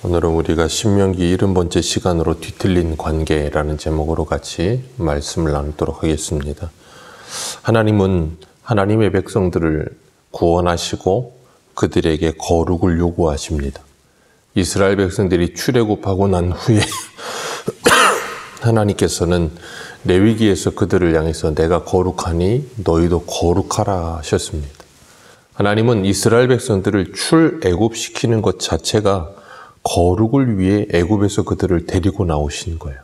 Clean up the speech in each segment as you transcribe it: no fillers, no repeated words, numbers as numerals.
오늘은 우리가 신명기 70번째 시간으로 뒤틀린 관계라는 제목으로 같이 말씀을 나누도록 하겠습니다. 하나님은 하나님의 백성들을 구원하시고 그들에게 거룩을 요구하십니다. 이스라엘 백성들이 출애굽하고 난 후에 하나님께서는 레위기에서 그들을 향해서 내가 거룩하니 너희도 거룩하라 하셨습니다. 하나님은 이스라엘 백성들을 출애굽시키는 것 자체가 거룩을 위해 애굽에서 그들을 데리고 나오신 거예요.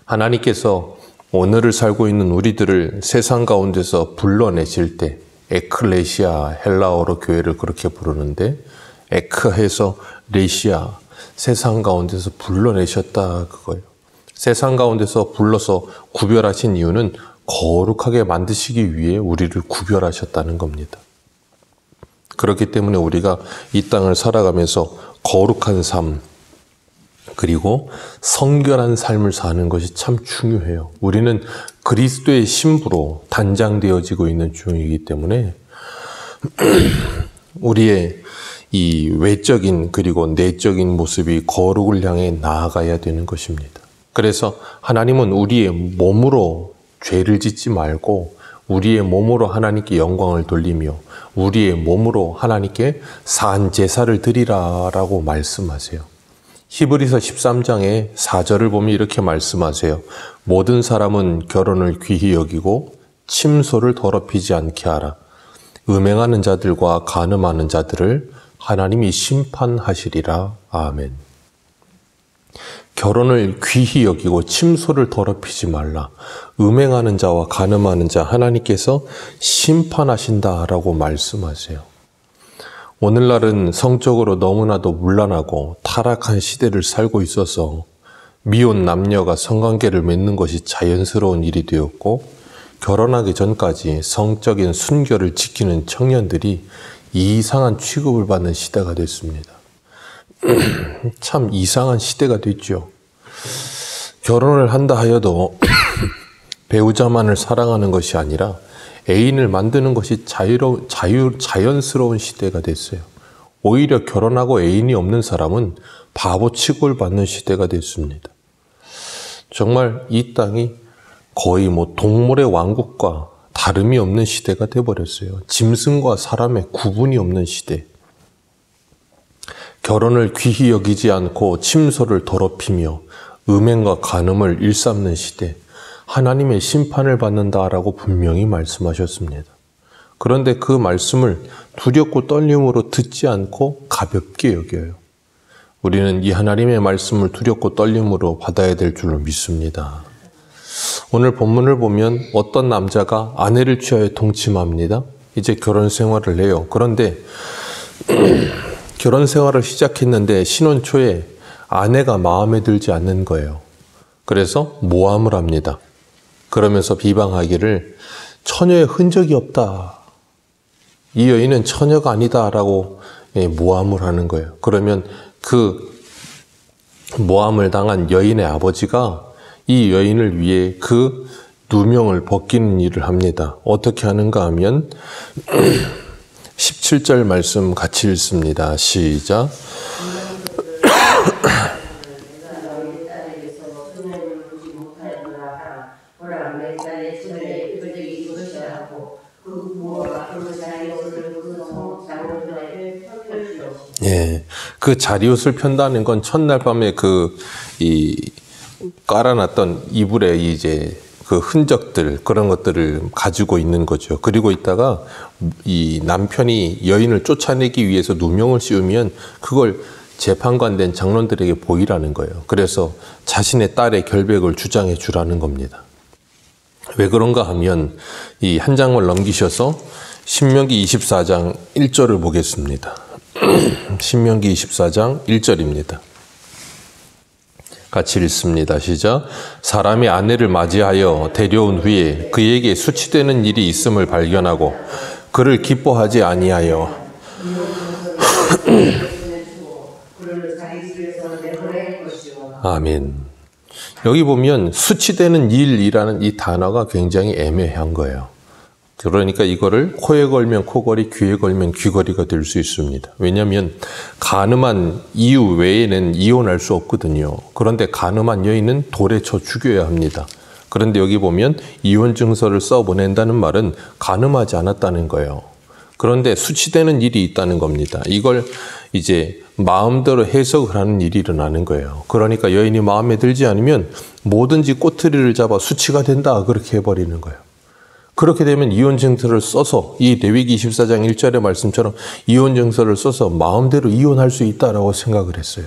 하나님께서 오늘을 살고 있는 우리들을 세상 가운데서 불러내실 때 에클레시아, 헬라어로 교회를 그렇게 부르는데 에크해서 레시아, 세상 가운데서 불러내셨다 그거예요. 세상 가운데서 불러서 구별하신 이유는 거룩하게 만드시기 위해 우리를 구별하셨다는 겁니다. 그렇기 때문에 우리가 이 땅을 살아가면서 거룩한 삶, 그리고 성결한 삶을 사는 것이 참 중요해요. 우리는 그리스도의 신부로 단장되어지고 있는 중이기 때문에 우리의 이 외적인 그리고 내적인 모습이 거룩을 향해 나아가야 되는 것입니다. 그래서 하나님은 우리의 몸으로 죄를 짓지 말고 우리의 몸으로 하나님께 영광을 돌리며 우리의 몸으로 하나님께 산 제사를 드리라라고 말씀하세요. 히브리서 13장의 4절을 보면 이렇게 말씀하세요. 모든 사람은 결혼을 귀히 여기고 침소를 더럽히지 않게 하라. 음행하는 자들과 간음하는 자들을 하나님이 심판하시리라. 아멘. 결혼을 귀히 여기고 침소를 더럽히지 말라. 음행하는 자와 간음하는 자 하나님께서 심판하신다라고 말씀하세요. 오늘날은 성적으로 너무나도 문란하고 타락한 시대를 살고 있어서 미혼 남녀가 성관계를 맺는 것이 자연스러운 일이 되었고 결혼하기 전까지 성적인 순결을 지키는 청년들이 이상한 취급을 받는 시대가 됐습니다. 참 이상한 시대가 됐죠. 결혼을 한다 하여도 배우자만을 사랑하는 것이 아니라 애인을 만드는 것이 자연스러운 시대가 됐어요. 오히려 결혼하고 애인이 없는 사람은 바보 취급을 받는 시대가 됐습니다. 정말 이 땅이 거의 동물의 왕국과 다름이 없는 시대가 돼버렸어요. 짐승과 사람의 구분이 없는 시대. 결혼을 귀히 여기지 않고 침소를 더럽히며 음행과 간음을 일삼는 시대, 하나님의 심판을 받는다라고 분명히 말씀하셨습니다. 그런데 그 말씀을 두렵고 떨림으로 듣지 않고 가볍게 여겨요. 우리는 이 하나님의 말씀을 두렵고 떨림으로 받아야 될 줄로 믿습니다. 오늘 본문을 보면 어떤 남자가 아내를 취하여 동침합니다. 이제 결혼 생활을 해요. 그런데 결혼 생활을 시작했는데 신혼 초에 아내가 마음에 들지 않는 거예요. 그래서 모함을 합니다. 그러면서 비방하기를 처녀의 흔적이 없다. 이 여인은 처녀가 아니다라고 모함을 하는 거예요. 그러면 그 모함을 당한 여인의 아버지가 이 여인을 위해 그 누명을 벗기는 일을 합니다. 어떻게 하는가 하면 17절 말씀 같이 읽습니다. 시작. 예, 그 자리옷을 편다는 건 첫날 밤에 깔아놨던 이불에 이제 그 흔적들, 그런 것들을 가지고 있는 거죠. 그리고 있다가 이 남편이 여인을 쫓아내기 위해서 누명을 씌우면 그걸 재판관된 장로들에게 보이라는 거예요. 그래서 자신의 딸의 결백을 주장해 주라는 겁니다. 왜 그런가 하면 이 한 장을 넘기셔서 신명기 24장 1절을 보겠습니다. 신명기 24장 1절입니다. 같이 읽습니다. 시작. 사람이 아내를 맞이하여 데려온 후에 그에게 수치되는 일이 있음을 발견하고 그를 기뻐하지 아니하여 아멘. 여기 보면 수치되는 일이라는 이 단어가 굉장히 애매한 거예요. 그러니까 이거를 코에 걸면 코걸이, 귀에 걸면 귀걸이가 될 수 있습니다. 왜냐하면 간음한 이유 외에는 이혼할 수 없거든요. 그런데 간음한 여인은 돌에 쳐 죽여야 합니다. 그런데 여기 보면 이혼 증서를 써보낸다는 말은 간음하지 않았다는 거예요. 그런데 수치되는 일이 있다는 겁니다. 이걸 이제 마음대로 해석을 하는 일이 일어나는 거예요. 그러니까 여인이 마음에 들지 않으면 뭐든지 꼬투리를 잡아 수치가 된다 그렇게 해버리는 거예요. 그렇게 되면 이혼 증서를 써서 이 레위기 24장 1절의 말씀처럼 이혼 증서를 써서 마음대로 이혼할 수 있다라고 생각을 했어요.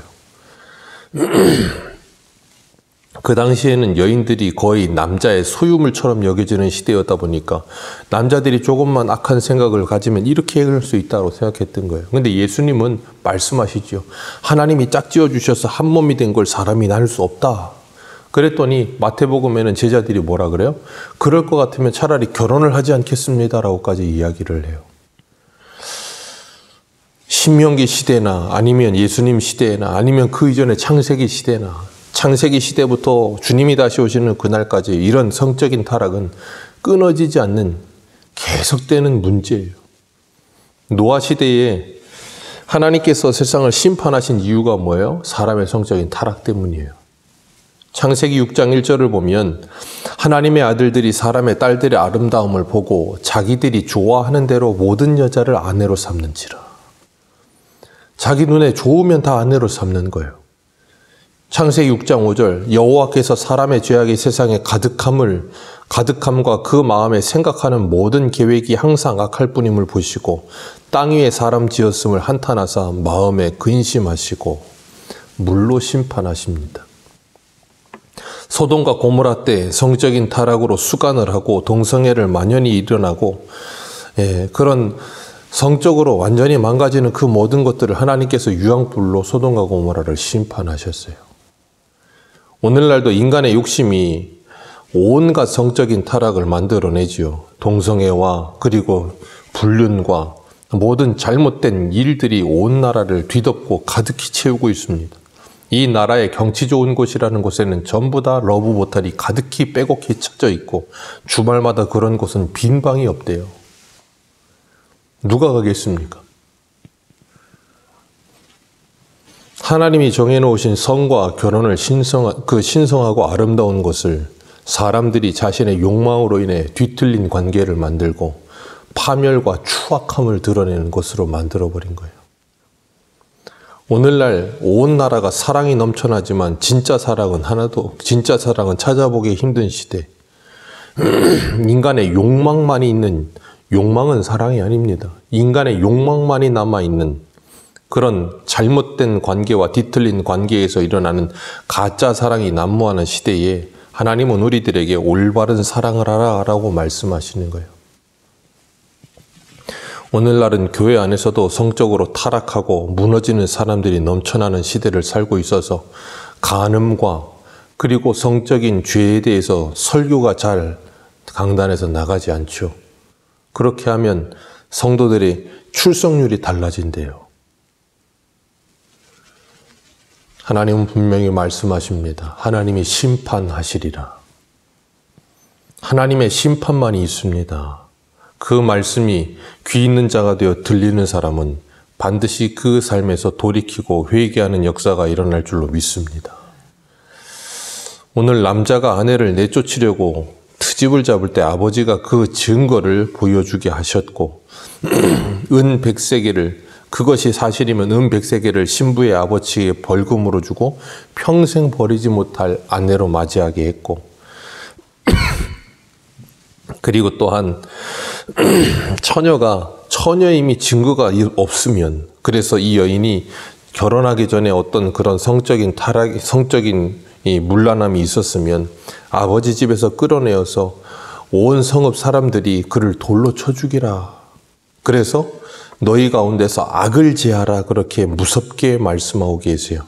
그 당시에는 여인들이 거의 남자의 소유물처럼 여겨지는 시대였다 보니까 남자들이 조금만 악한 생각을 가지면 이렇게 해결할 수 있다고 생각했던 거예요. 근데 예수님은 말씀하시죠. 하나님이 짝지어 주셔서 한 몸이 된 걸 사람이 나눌 수 없다. 그랬더니 마태복음에는 제자들이 뭐라 그래요? 그럴 것 같으면 차라리 결혼을 하지 않겠습니다라고까지 이야기를 해요. 신명기 시대나 아니면 예수님 시대나 아니면 그 이전의 창세기 시대나 창세기 시대부터 주님이 다시 오시는 그날까지 이런 성적인 타락은 끊어지지 않는 계속되는 문제예요. 노아 시대에 하나님께서 세상을 심판하신 이유가 뭐예요? 사람의 성적인 타락 때문이에요. 창세기 6장 1절을 보면 하나님의 아들들이 사람의 딸들의 아름다움을 보고 자기들이 좋아하는 대로 모든 여자를 아내로 삼는지라. 자기 눈에 좋으면 다 아내로 삼는 거예요. 창세기 6장 5절 여호와께서 사람의 죄악이 세상에 가득함과 그 마음에 생각하는 모든 계획이 항상 악할 뿐임을 보시고 땅 위에 사람 지었음을 한탄하사 마음에 근심하시고 물로 심판하십니다. 소돔과 고모라 때 성적인 타락으로 수간을 하고 동성애를 만연히 일어나고 그런 성적으로 완전히 망가지는 그 모든 것들을 하나님께서 유황불로 소돔과 고모라를 심판하셨어요. 오늘날도 인간의 욕심이 온갖 성적인 타락을 만들어내지요. 동성애와 그리고 불륜과 모든 잘못된 일들이 온 나라를 뒤덮고 가득히 채우고 있습니다. 이 나라의 경치 좋은 곳이라는 곳에는 전부 다 러브 보탈이 가득히 빼곡히 쳐져 있고 주말마다 그런 곳은 빈 방이 없대요. 누가 가겠습니까? 하나님이 정해놓으신 성과 결혼을 신성하고 아름다운 것을 사람들이 자신의 욕망으로 인해 뒤틀린 관계를 만들고 파멸과 추악함을 드러내는 것으로 만들어버린 거예요. 오늘날 온 나라가 사랑이 넘쳐나지만 진짜 사랑은 찾아보기 힘든 시대. 인간의 욕망만이 있는, 욕망은 사랑이 아닙니다. 인간의 욕망만이 남아있는 그런 잘못된 관계와 뒤틀린 관계에서 일어나는 가짜 사랑이 난무하는 시대에 하나님은 우리들에게 올바른 사랑을 하라라고 말씀하시는 거예요. 오늘날은 교회 안에서도 성적으로 타락하고 무너지는 사람들이 넘쳐나는 시대를 살고 있어서 간음과 그리고 성적인 죄에 대해서 설교가 잘 강단에서 나가지 않죠. 그렇게 하면 성도들의 출석률이 달라진대요. 하나님은 분명히 말씀하십니다. 하나님이 심판하시리라. 하나님의 심판만이 있습니다. 그 말씀이 귀 있는 자가 되어 들리는 사람은 반드시 그 삶에서 돌이키고 회개하는 역사가 일어날 줄로 믿습니다. 오늘 남자가 아내를 내쫓으려고 트집을 잡을 때 아버지가 그 증거를 보여주게 하셨고 은 100세겔을 그것이 사실이면 은 100세겔을 신부의 아버지에게 벌금으로 주고 평생 버리지 못할 아내로 맞이하게 했고 그리고 또한 처녀임이 증거가 없으면 그래서 이 여인이 결혼하기 전에 어떤 그런 성적인 이 문란함이 있었으면 아버지 집에서 끌어내어서 온 성읍 사람들이 그를 돌로 쳐 죽이라. 그래서 너희 가운데서 악을 제하라 그렇게 무섭게 말씀하고 계세요.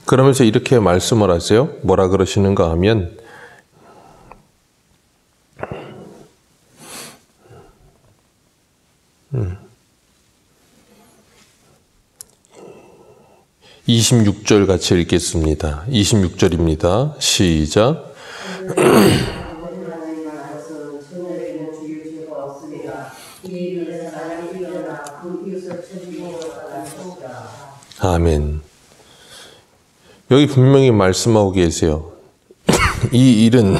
그러면서 이렇게 말씀을 하세요. 뭐라 그러시는가 하면 26절 같이 읽겠습니다. 26절입니다. 시작. 아멘. 여기 분명히 말씀하고 계세요. 이 일은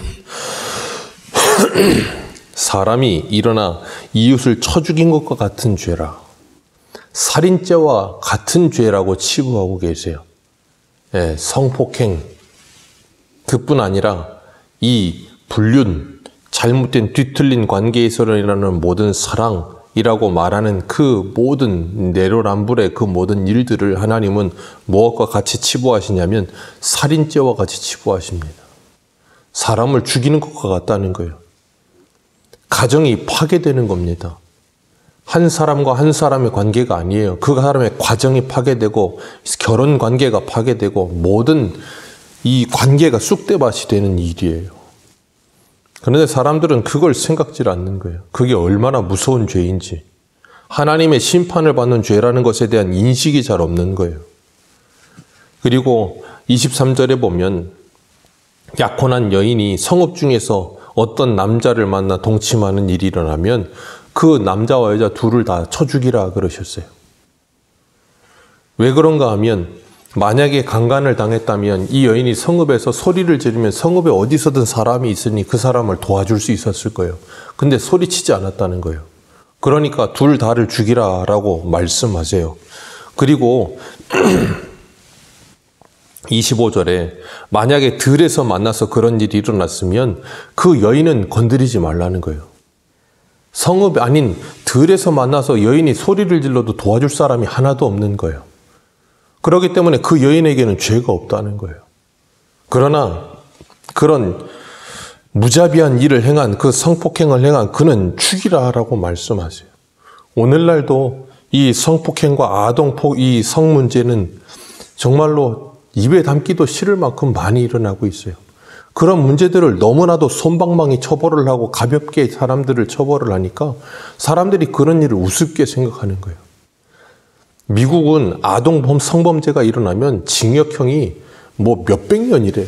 사람이 일어나 이웃을 쳐 죽인 것과 같은 죄라. 살인죄와 같은 죄라고 치부하고 계세요. 예, 성폭행, 그뿐 아니라 이 불륜, 잘못된 뒤틀린 관계에서 일어나는 모든 사랑이라고 말하는 그 모든 내로남불의 그 모든 일들을 하나님은 무엇과 같이 치부하시냐면 살인죄와 같이 치부하십니다. 사람을 죽이는 것과 같다는 거예요. 가정이 파괴되는 겁니다. 한 사람과 한 사람의 관계가 아니에요. 그 사람의 과정이 파괴되고 결혼 관계가 파괴되고 모든 이 관계가 쑥대밭이 되는 일이에요. 그런데 사람들은 그걸 생각질 않는 거예요. 그게 얼마나 무서운 죄인지. 하나님의 심판을 받는 죄라는 것에 대한 인식이 잘 없는 거예요. 그리고 23절에 보면 약혼한 여인이 성읍 중에서 어떤 남자를 만나 동침하는 일이 일어나면 그 남자와 여자 둘을 다 쳐 죽이라 그러셨어요. 왜 그런가 하면 만약에 강간을 당했다면 이 여인이 성읍에서 소리를 지르면 성읍에 어디서든 사람이 있으니 그 사람을 도와줄 수 있었을 거예요. 근데 소리치지 않았다는 거예요. 그러니까 둘 다를 죽이라라고 말씀하세요. 그리고 25절에 만약에 들에서 만나서 그런 일이 일어났으면 그 여인은 건드리지 말라는 거예요. 성읍 아닌 들에서 만나서 여인이 소리를 질러도 도와줄 사람이 하나도 없는 거예요. 그렇기 때문에 그 여인에게는 죄가 없다는 거예요. 그러나 그런 무자비한 일을 행한 그 성폭행을 행한 그는 죽이라라고 말씀하세요. 오늘날도 이 성폭행과 아동폭 이 성문제는 정말로 입에 담기도 싫을 만큼 많이 일어나고 있어요. 그런 문제들을 너무나도 솜방망이 처벌을 하고 가볍게 사람들을 처벌을 하니까 사람들이 그런 일을 우습게 생각하는 거예요. 미국은 아동 성범죄가 일어나면 징역형이 뭐 몇백 년이래요.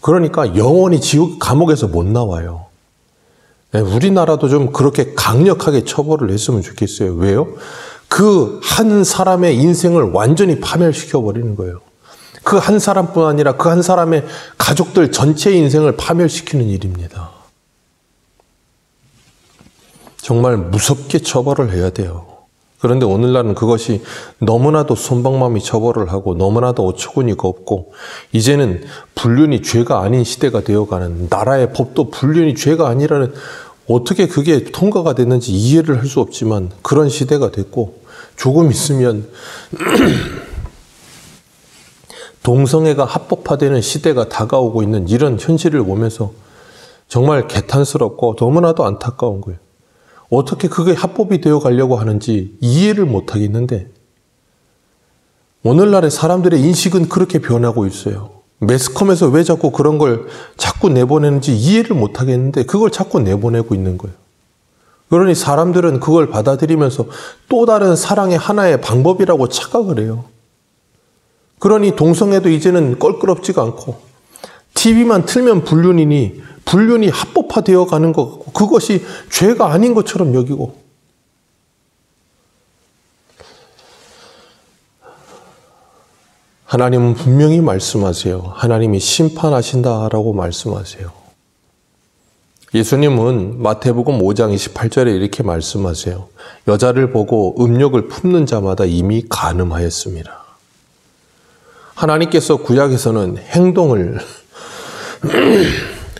그러니까 영원히 지옥 감옥에서 못 나와요. 우리나라도 좀 그렇게 강력하게 처벌을 했으면 좋겠어요. 왜요? 그 한 사람의 인생을 완전히 파멸시켜 버리는 거예요. 그 한 사람뿐 아니라 그 한 사람의 가족들 전체의 인생을 파멸시키는 일입니다. 정말 무섭게 처벌을 해야 돼요. 그런데 오늘날은 그것이 너무나도 솜방망이 처벌을 하고 너무나도 어처구니가 없고 이제는 불륜이 죄가 아닌 시대가 되어가는 나라의 법도 불륜이 죄가 아니라는 어떻게 그게 통과가 됐는지 이해를 할 수 없지만 그런 시대가 됐고 조금 있으면 동성애가 합법화되는 시대가 다가오고 있는 이런 현실을 보면서 정말 개탄스럽고 너무나도 안타까운 거예요. 어떻게 그게 합법이 되어 가려고 하는지 이해를 못 하겠는데 오늘날의 사람들의 인식은 그렇게 변하고 있어요. 매스컴에서 왜 자꾸 그런 걸 자꾸 내보내는지 이해를 못 하겠는데 그걸 자꾸 내보내고 있는 거예요. 그러니 사람들은 그걸 받아들이면서 또 다른 사랑의 하나의 방법이라고 착각을 해요. 그러니 동성애도 이제는 껄끄럽지가 않고 TV만 틀면 불륜이니 불륜이 합법화되어 가는 것 같고 그것이 죄가 아닌 것처럼 여기고 하나님은 분명히 말씀하세요. 하나님이 심판하신다라고 말씀하세요. 예수님은 마태복음 5장 28절에 이렇게 말씀하세요. 여자를 보고 음욕을 품는 자마다 이미 간음하였습니다. 하나님께서 구약에서는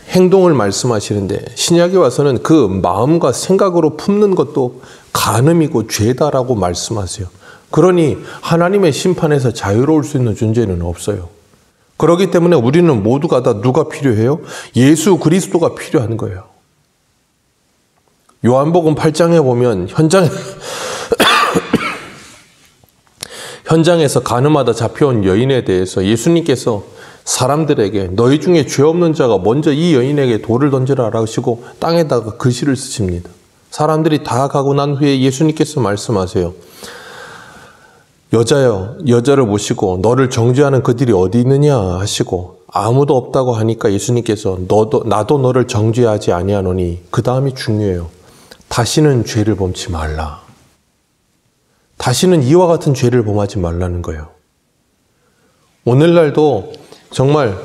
행동을 말씀하시는데 신약에 와서는 그 마음과 생각으로 품는 것도 간음이고 죄다라고 말씀하세요. 그러니 하나님의 심판에서 자유로울 수 있는 존재는 없어요. 그렇기 때문에 우리는 모두가 다 누가 필요해요? 예수 그리스도가 필요한 거예요. 요한복음 8장에 보면 현장에서 간음하다 잡혀온 여인에 대해서 예수님께서 사람들에게 너희 중에 죄 없는 자가 먼저 이 여인에게 돌을 던지라 하시고 땅에다가 글씨를 쓰십니다. 사람들이 다 가고 난 후에 예수님께서 말씀하세요. 여자여, 여자를 보시고 너를 정죄하는 그들이 어디 있느냐 하시고 아무도 없다고 하니까 예수님께서 나도 너를 정죄하지 아니하노니 그 다음이 중요해요. 다시는 죄를 범치 말라. 다시는 이와 같은 죄를 범하지 말라는 거예요. 오늘날도 정말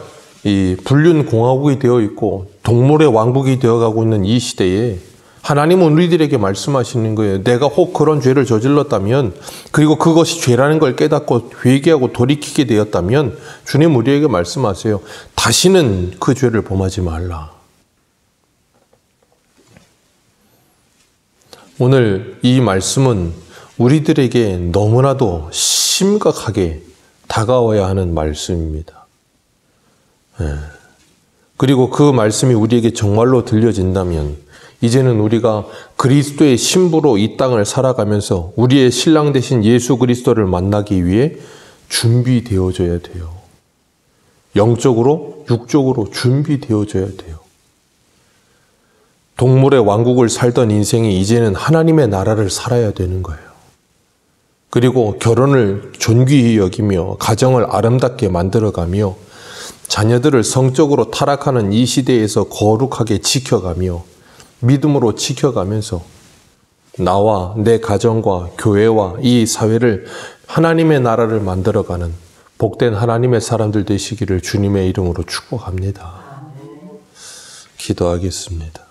이 불륜공화국이 되어 있고 동물의 왕국이 되어가고 있는 이 시대에 하나님은 우리들에게 말씀하시는 거예요. 내가 혹 그런 죄를 저질렀다면, 그리고 그것이 죄라는 걸 깨닫고 회개하고 돌이키게 되었다면 주님 우리에게 말씀하세요. 다시는 그 죄를 범하지 말라. 오늘 이 말씀은 우리들에게 너무나도 심각하게 다가와야 하는 말씀입니다. 그리고 그 말씀이 우리에게 정말로 들려진다면 이제는 우리가 그리스도의 신부로 이 땅을 살아가면서 우리의 신랑 되신 예수 그리스도를 만나기 위해 준비되어져야 돼요. 영적으로, 육적으로 준비되어져야 돼요. 동물의 왕국을 살던 인생이 이제는 하나님의 나라를 살아야 되는 거예요. 그리고 결혼을 존귀히 여기며 가정을 아름답게 만들어가며 자녀들을 성적으로 타락하는 이 시대에서 거룩하게 지켜가며 믿음으로 지켜가면서 나와 내 가정과 교회와 이 사회를 하나님의 나라를 만들어가는 복된 하나님의 사람들 되시기를 주님의 이름으로 축복합니다. 기도하겠습니다.